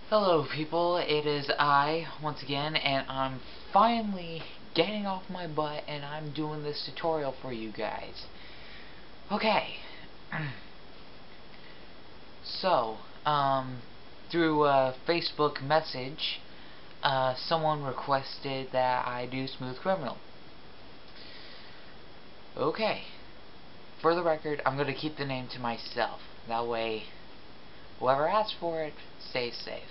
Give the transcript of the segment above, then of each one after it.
Hello people, it is I, once again, and I'm finally getting off my butt and I'm doing this tutorial for you guys. Okay. So, through a Facebook message, someone requested that I do Smooth Criminal. Okay. For the record, I'm going to keep the name to myself. That way, whoever asks for it stays safe.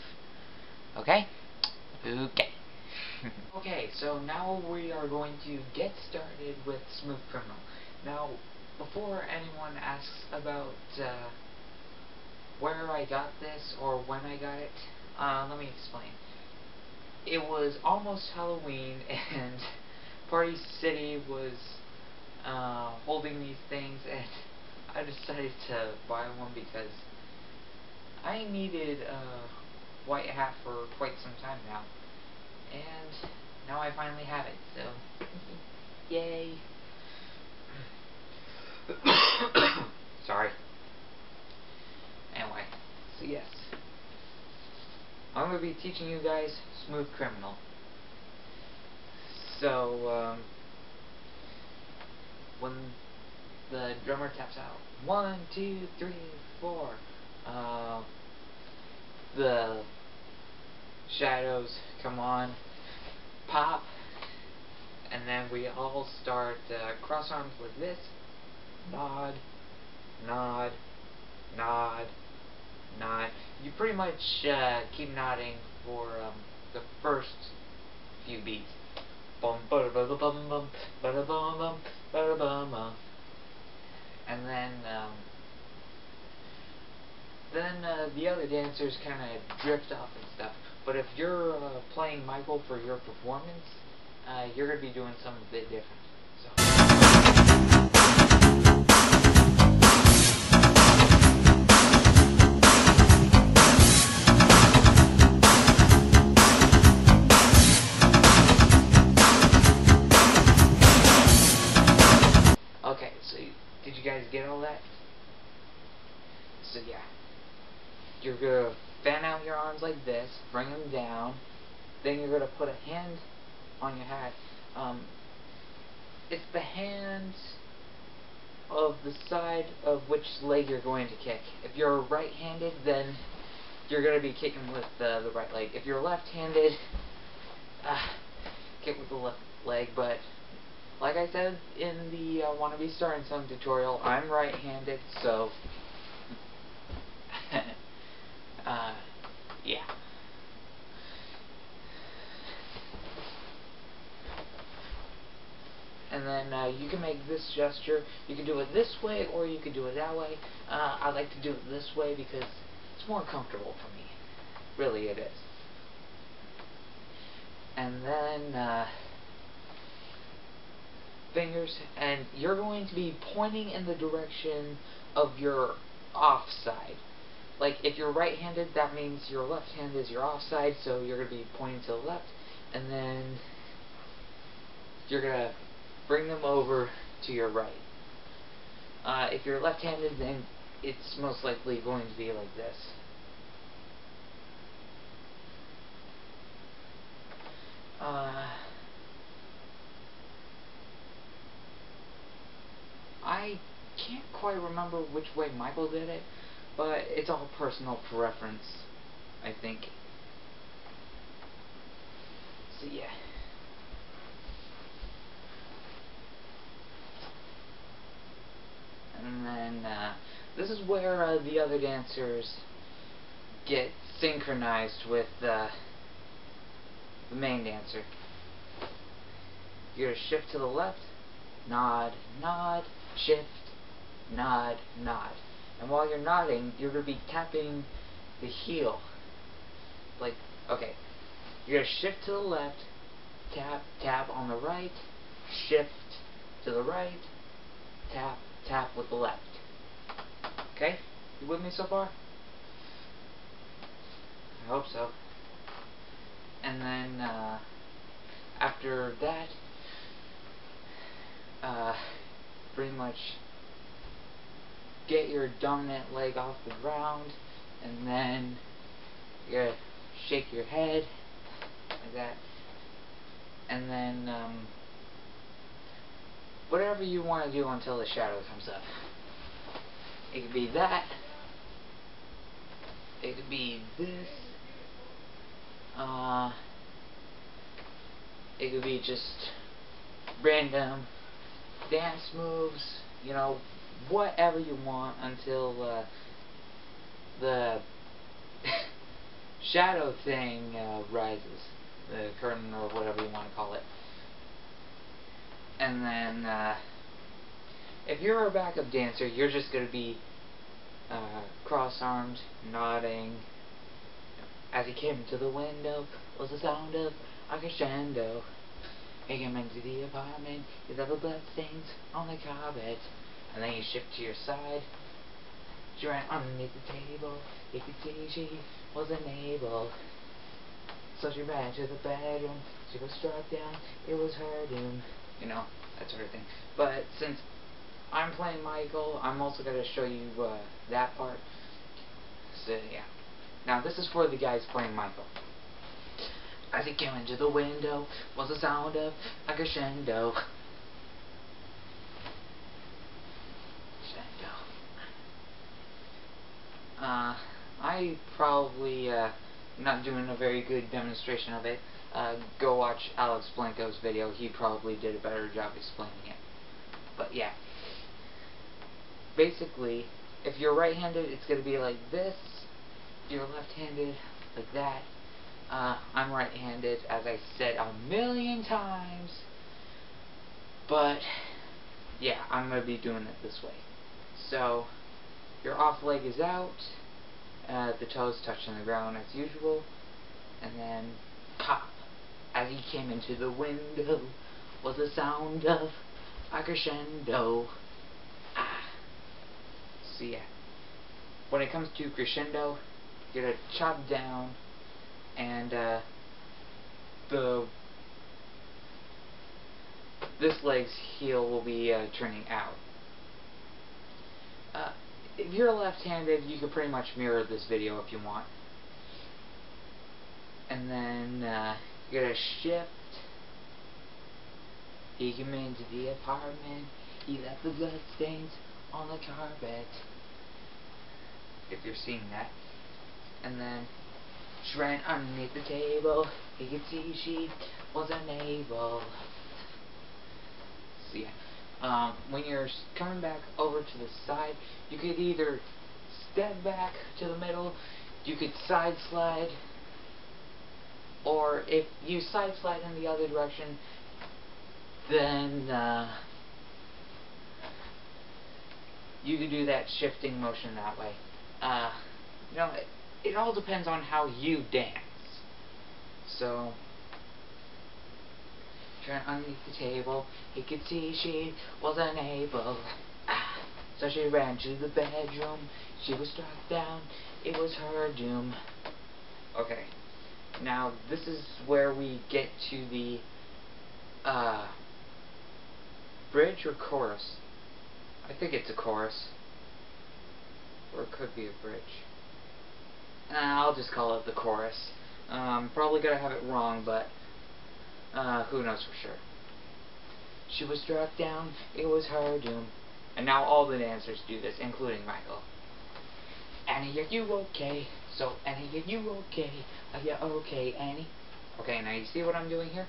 Okay? Okay. Okay, so now we are going to get started with Smooth Criminal. Now, before anyone asks about where I got this or when I got it, let me explain. It was almost Halloween and Party City was holding these things, and I decided to buy one because I needed a white hat for quite some time now, and now I finally have it, so yay. Sorry. Anyway, so yes, I'm going to be teaching you guys Smooth Criminal. So, when the drummer taps out 1, 2, 3, 4, the shadows come on, pop, and then we all start cross arms like this, nod, nod, nod, nod. You pretty much keep nodding for the first few beats. Bum ba ba ba bum bum ba da bum bum ba da bum bum. And then the other dancers kind of drift off and stuff. But if you're playing Michael for your performance, you're going to be doing something a bit different. Okay, so did you guys get all that? So yeah, you're going to fan out your arms like this, bring them down, then you're going to put a hand on your hat. It's the hands of the side of which leg you're going to kick. If you're right-handed, then you're going to be kicking with the right leg. If you're left-handed, kick with the left leg. But like I said in the Wannabe Starting Some tutorial, I'm right-handed, so yeah. And then you can make this gesture. You can do it this way or you can do it that way. I like to do it this way because it's more comfortable for me. Really it is. And then fingers, and you're going to be pointing in the direction of your off side. Like if you're right-handed, that means your left hand is your off side, so you're going to be pointing to the left, and then you're going to bring them over to your right. If you're left-handed, then it's most likely going to be like this. I can't quite remember which way Michael did it, but it's all personal preference, I think. So yeah. And then this is where the other dancers get synchronized with the main dancer. You're going to shift to the left, nod, nod, shift, nod, nod. And while you're nodding, you're going to be tapping the heel. Like, okay, you're going to shift to the left, tap, tap on the right, shift to the right, tap, tap with the left. Okay? You with me so far? I hope so. And then, after that, pretty much get your dominant leg off the ground, and then you're your head, like that. And then, whatever you want to do until the shadow comes up. It could be that. It could be this. It could be just random dance moves, you know, whatever you want until the shadow thing rises, the curtain or whatever you want to call it. And then if you're a backup dancer, you're just going to be cross-armed, nodding. As he came to the window was the sound of a crescendo. He came into the apartment, he saw the bloodstains on the carpet. And then you shift to your side. She ran underneath the table. You could see she wasn't able. So she ran to the bedroom. She was struck down. It was her doom. You know, that sort of thing. But since I'm playing Michael, I'm also going to show you that part. So, yeah. Now, this is for the guys playing Michael. As he came into the window was the sound of a crescendo. I probably not doing a very good demonstration of it. Go watch Alex Blanco's video. He probably did a better job explaining it. But yeah. Basically, if you're right-handed, it's going to be like this. If you're left-handed, like that. I'm right-handed, as I said a million times. But, yeah, I'm going to be doing it this way. So, your off leg is out. The toes touching the ground as usual. And then, pop. As he came into the window was the sound of a crescendo. So, yeah. When it comes to crescendo, you're going to chop down. And this leg's heel will be turning out. If you're left-handed, you can pretty much mirror this video if you want. And then you're gonna shift. He came into the apartment. He left the bloodstains on the carpet. If you're seeing that. And then she ran underneath the table. He could see she wasn't able. So yeah. When you're coming back over to the side, you could either step back to the middle, you could side slide, or if you side slide in the other direction, then you could do that shifting motion that way. You know, it all depends on how you dance. So, trying underneath the table, he could see she wasn't able. So she ran to the bedroom. She was struck down. It was her doom. Okay. Now, this is where we get to the bridge or chorus. I think it's a chorus. Or it could be a bridge. I'll just call it the chorus. Probably gonna have it wrong, but who knows for sure. She was struck down, it was her doom. And now all the dancers do this, including Michael. Annie, are you okay? So, Annie, are you okay? Are you okay, Annie? Okay, now you see what I'm doing here?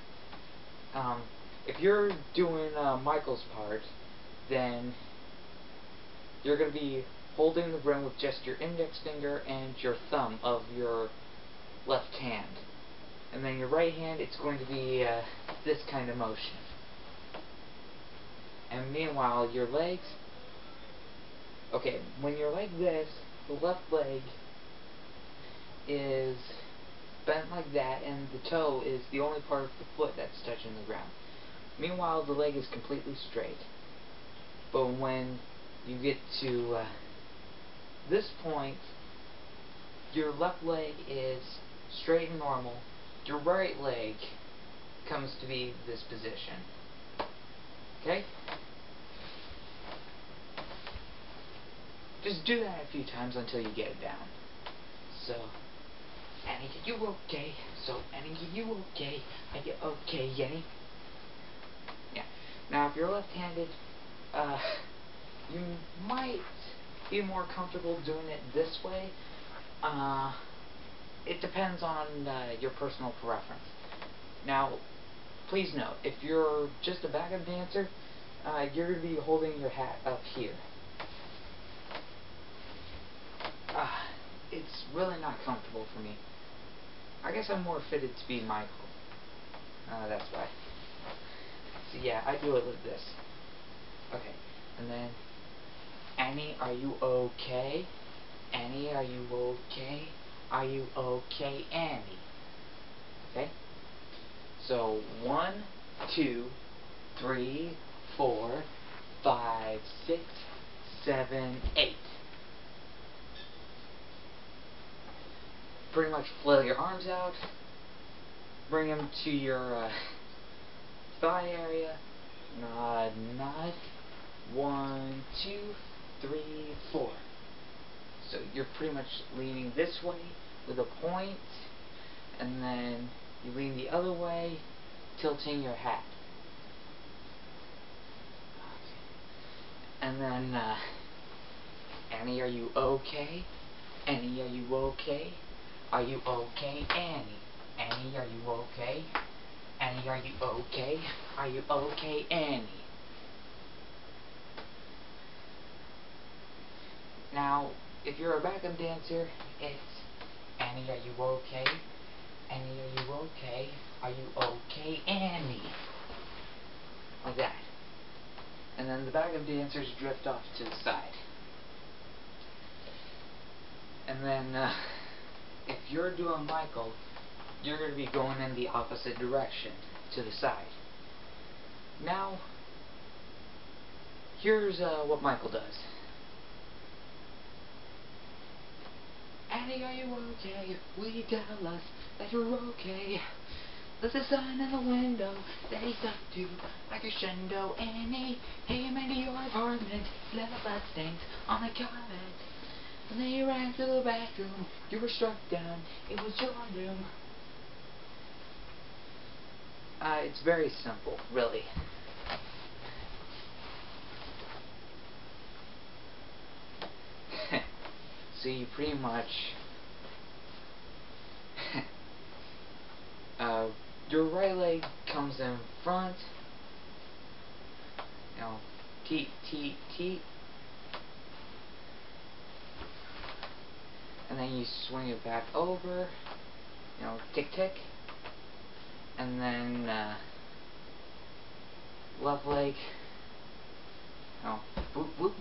If you're doing Michael's part, then you're going to be holding the broom with just your index finger and your thumb of your left hand. And then your right hand, it's going to be this kind of motion. And meanwhile, your legs, okay, when you're like this, the left leg is bent like that, and the toe is the only part of the foot that's touching the ground. Meanwhile, the leg is completely straight. But when you get to this point, your left leg is straight and normal. Your right leg comes to be this position. Okay? Just do that a few times until you get it down. So, Annie, you okay? So, Annie, are you okay? Are you okay, Annie? Yeah. Now, if you're left-handed, you might be more comfortable doing it this way. It depends on your personal preference. Now, please note, if you're just a backup dancer, you're going to be holding your hat up here. It's really not comfortable for me. I guess I'm more fitted to be Michael. That's why. So yeah, I do it like this. Okay, and then, Annie, are you okay? Annie, are you okay? Are you okay, Annie? Okay? So, 1, 2, 3, 4, 5, 6, 7, 8. Pretty much flail your arms out, bring them to your thigh area, nod, nod, 1, 2, 3, 4. So you're pretty much leaning this way with a point, and then you lean the other way, tilting your hat. And then, Annie, are you okay? Annie, are you okay? Are you okay, Annie? Annie, are you okay? Annie, are you okay? Are you okay, Annie? Now, if you're a backup dancer, it's Annie, are you okay? Annie, are you okay? Are you okay, Annie? Like that. And then the backup dancers drift off to the side. And then, if you're doing Michael, you're going to be going in the opposite direction, to the side. Now, here's what Michael does. Annie, are you okay? Will you tell us that you're okay? There's a sign in the window that he's up to a crescendo. Annie, came into your apartment, left blood stains on the carpet. And then you ran to the bathroom, you were struck down, it was your room. It's very simple, really. So you pretty much your right leg comes in front, you know, teet, teet, teet, and then you swing it back over, you know, tick, tick, and then left leg, you know, whoop, whoop.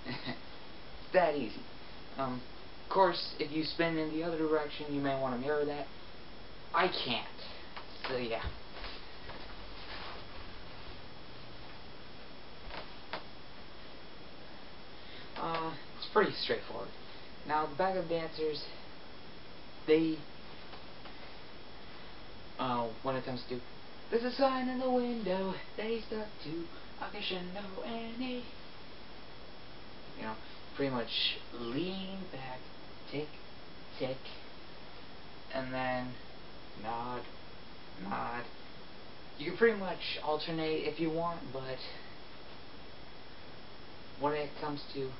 It's that easy. Of course, if you spin in the other direction, you may want to mirror that. I can't. So yeah. It's pretty straightforward. Now, the backup dancers, they, when it comes to, there's a sign in the window that he's stuck to a crescendo, Annie. You know, pretty much lean back, tick, tick, and then nod, nod. You can pretty much alternate if you want, but when it comes to,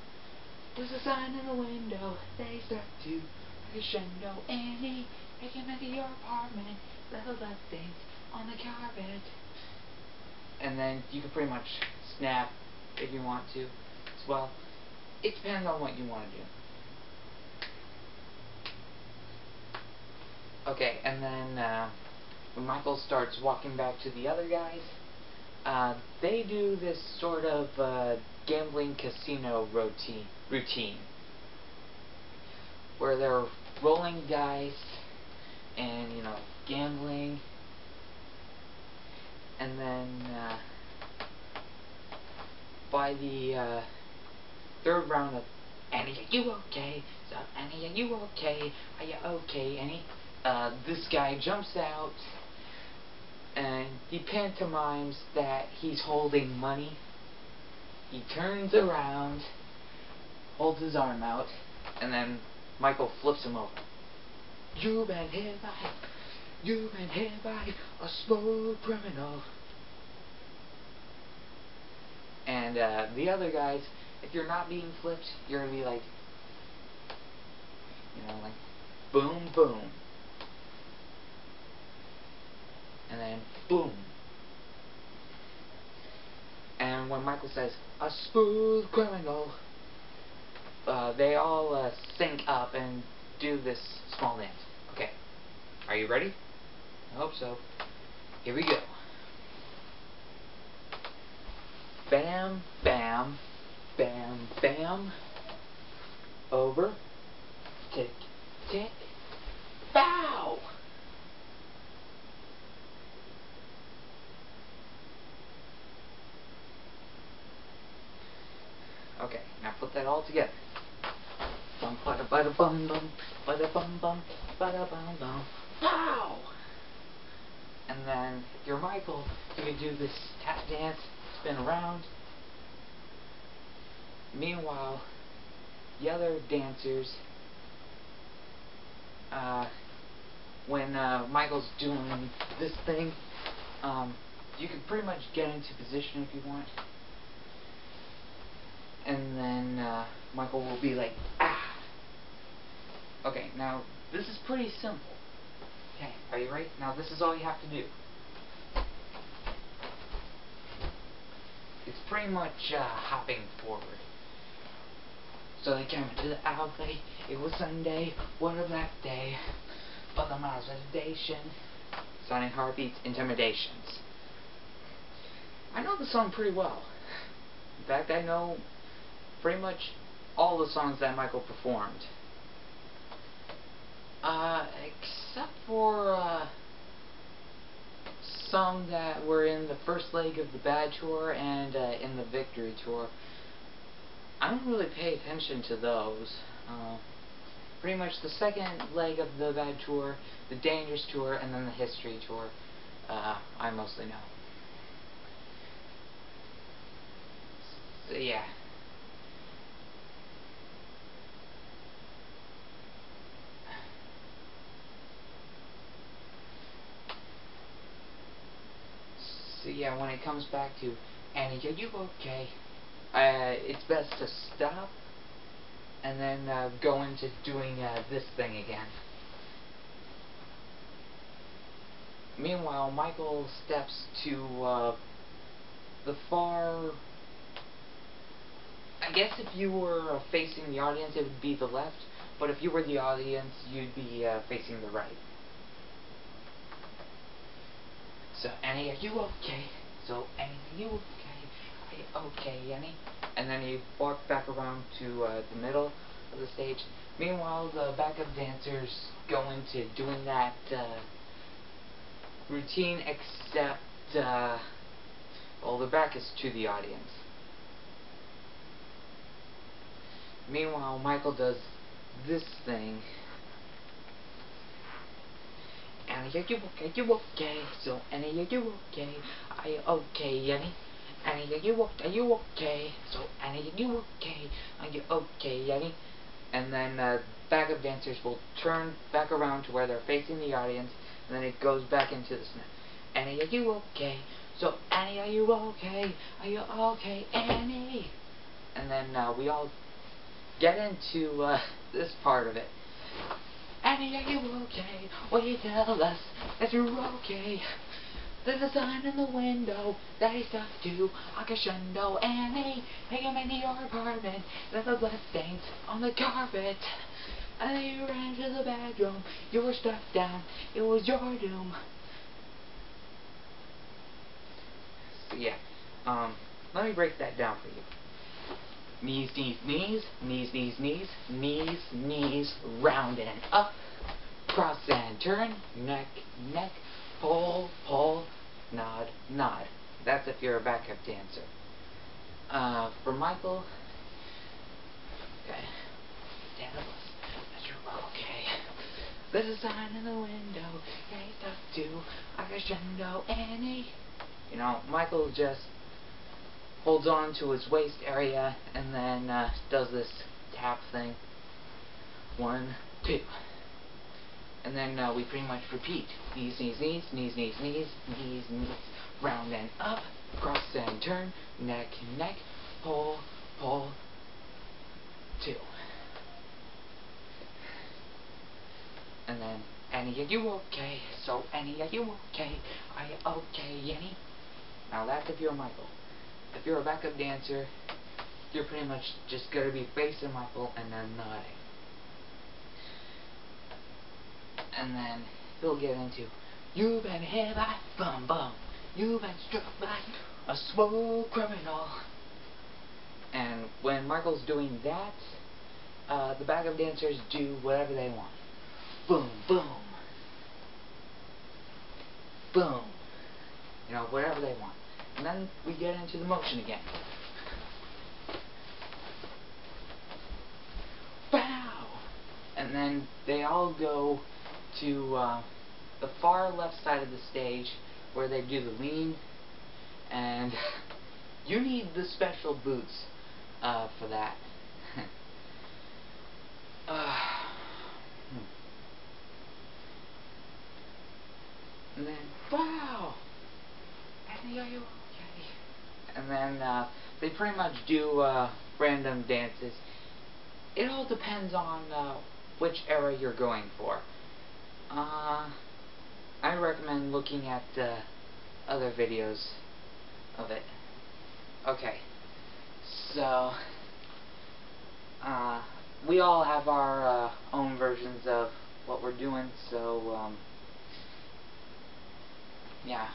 there's a sign in the window that he's stuck to a crescendo, Annie, I came into your apartment, left the blood stains on the carpet. And then you can pretty much snap if you want to as well. It depends on what you want to do. Okay, and then when Michael starts walking back to the other guys, they do this sort of gambling casino routine where they're rolling dice and, you know, gambling, and then by the third round of Annie, are you okay? So, Annie, are you okay? Are you okay, Annie? This guy jumps out and he pantomimes that he's holding money. He turns around, holds his arm out, and then Michael flips him over. You've been hit by a smooth criminal. And the other guys, if you're not being flipped, you're gonna be like, like boom, boom, and then boom. And when Michael says a smooth criminal, they all sync up and do this small dance. Okay, are you ready? I hope so. Here we go. Bam, bam, bam, bam. Over. Tick, tick. Bow! Okay, now put that all together. Bum, bada, bada, bum, bum, bada, bum, bum, bada, bum, bum. Pow! And then, if you're Michael, you can do this tap dance, spin around. Meanwhile, the other dancers, when Michael's doing this thing, you can pretty much get into position if you want. And then Michael will be like, ah! Okay, now this is pretty simple. Okay, are you ready? Now this is all you have to do. It's pretty much hopping forward. So they came into the alley, it was Sunday, what a black day. But the miles meditation, sonic heartbeats, intimidations. I know the song pretty well. In fact, I know pretty much all the songs that Michael performed. Except for some that were in the first leg of the Bad Tour and in the Victory Tour. I don't really pay attention to those. Pretty much the second leg of the Bad Tour, the Dangerous Tour, and then the History Tour, I mostly know. So yeah. So yeah, when it comes back to Annie, are you okay? It's best to stop and then go into doing this thing again. Meanwhile, Michael steps to the far... I guess if you were facing the audience, it would be the left, but if you were the audience, you'd be facing the right. So, Annie, are you okay? So, Annie, are you okay? Are you okay, Annie? And then you walk back around to the middle of the stage. Meanwhile, the backup dancers go into doing that routine, except, well, the back is to the audience. Meanwhile, Michael does this thing. Annie, are you okay? Are you okay? So, Annie, are you okay? Are you okay, Annie? Annie, are you okay? So, Annie, are you okay? Are you okay, Annie? And then backup dancers will turn back around to where they're facing the audience, and then it goes back into the snap. Annie, are you okay? So, Annie, are you okay? Are you okay, Annie? And then we all get into this part of it. Annie, are you okay? Will you tell us that you're okay? There's a sign in the window that he's stuck to a crescendo. Annie, take him into your apartment. There's the blood stains on the carpet. And then you ran to the bedroom. You were struck down. It was your doom. So yeah, let me break that down for you. Knees, knees, knees, knees, knees, knees, knees, knees, round and up, cross and turn, neck, neck, pull, pull, nod, nod. That's if you're a backup dancer. For Michael, okay, tell us that you're okay. There's a sign in the window, hey, stuff to a crescendo, Annie. You know, Michael just holds on to his waist area and then does this tap thing. 1, 2. And then we pretty much repeat. Knees, knees, knees, knees, knees, knees, knees, knees. Round and up, cross and turn, neck, neck, pull, pull, 2. And then, Annie, are you okay? So, Annie, are you okay? Are you okay, Annie? Now that's if you're Michael. If you're a backup dancer, you're pretty much just going to be facing Michael and then nodding. And then he'll get into, you've been hit by bum bum, you've been struck by a small criminal. And when Michael's doing that, the backup dancers do whatever they want. Boom, boom, boom. You know, whatever they want. And then we get into the motion again. Wow! And then they all go to the far left side of the stage where they do the lean, and you need the special boots for that. And then, wow! Annie, are you okay? And then they pretty much do random dances. It all depends on which era you're going for. I recommend looking at other videos of it. Okay, so we all have our own versions of what we're doing, so yeah,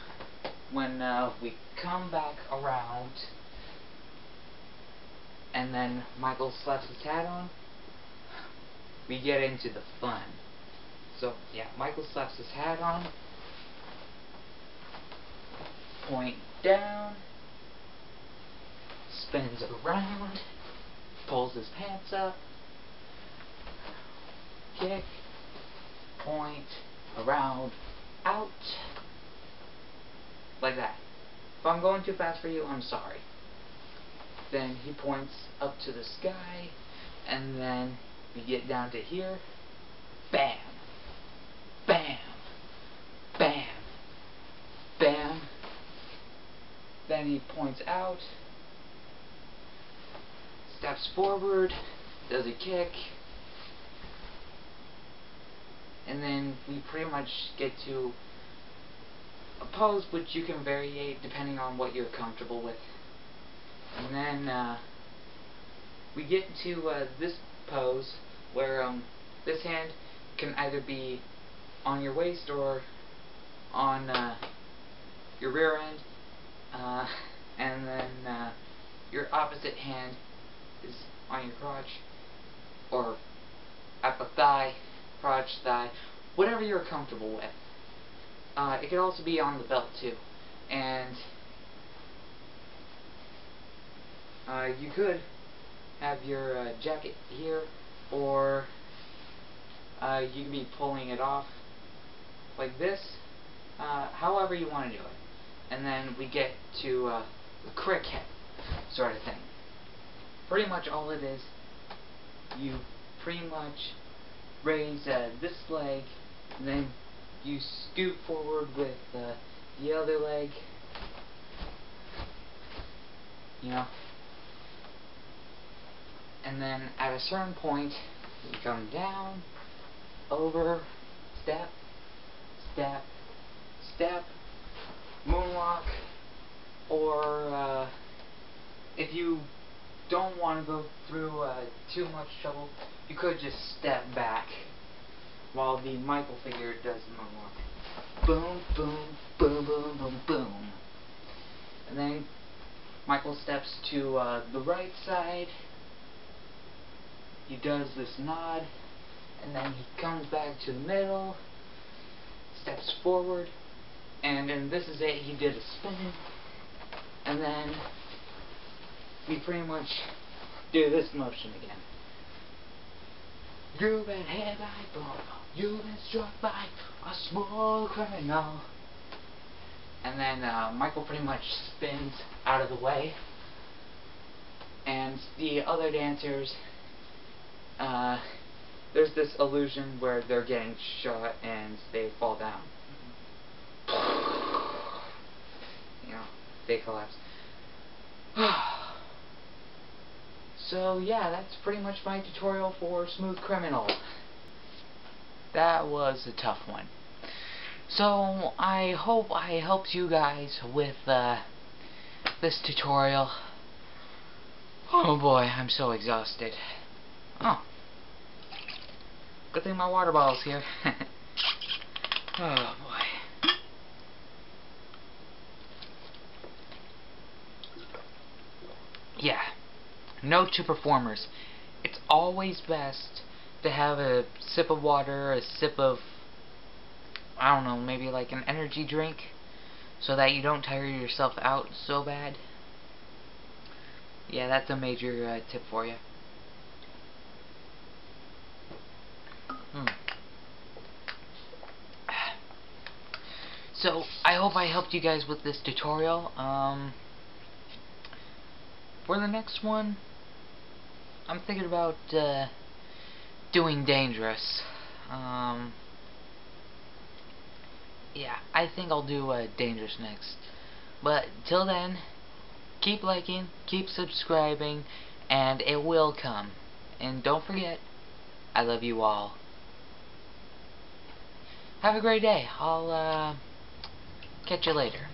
when we come back around and then Michael slaps his hat on, we get into the fun. So yeah, Michael slaps his hat on, point down, spins around, pulls his pants up, kick, point, around, out, like that. If I'm going too fast for you, I'm sorry. Then he points up to the sky, and then we get down to here, bam, bam, bam, bam. Then he points out, steps forward, does a kick, and then we pretty much get to a pose which you can variate depending on what you're comfortable with. And then we get to this pose where this hand can either be on your waist or on your rear end, and then your opposite hand is on your crotch or at the thigh, crotch, thigh, whatever you're comfortable with. It could also be on the belt too, and you could have your jacket here, or you can be pulling it off like this, however you want to do it. And then we get to the cricket sort of thing. Pretty much all it is, you pretty much raise this leg, and then you scoot forward with the other leg, you know, and then at a certain point you come down, over, step, step, step, moonwalk, or if you don't want to go through too much trouble, you could just step back while the Michael figure does the moonwalk. Boom, boom, boom, boom, boom, boom. And then Michael steps to the right side. He does this nod, and then he comes back to the middle, steps forward, and then this is it. He did a spin, and then we pretty much do this motion again. You've been hit by a bullet. You've been struck by a small criminal. And then Michael pretty much spins out of the way, and the other dancers there's this illusion where they're getting shot and they fall down. You know, they collapse. So yeah, that's pretty much my tutorial for Smooth Criminal. That was a tough one. So I hope I helped you guys with this tutorial. Oh boy, I'm so exhausted. Oh, good thing my water bottle's here. Oh boy. Yeah. Note to performers: it's always best to have a sip of water, a sip of, I don't know, maybe like an energy drink, so that you don't tire yourself out so bad. Yeah, that's a major tip for you. So, I hope I helped you guys with this tutorial. For the next one, I'm thinking about doing dangerous. Yeah, I think I'll do dangerous next. But till then, keep liking, keep subscribing, and it will come. And don't forget, I love you all. Have a great day. I'll catch you later.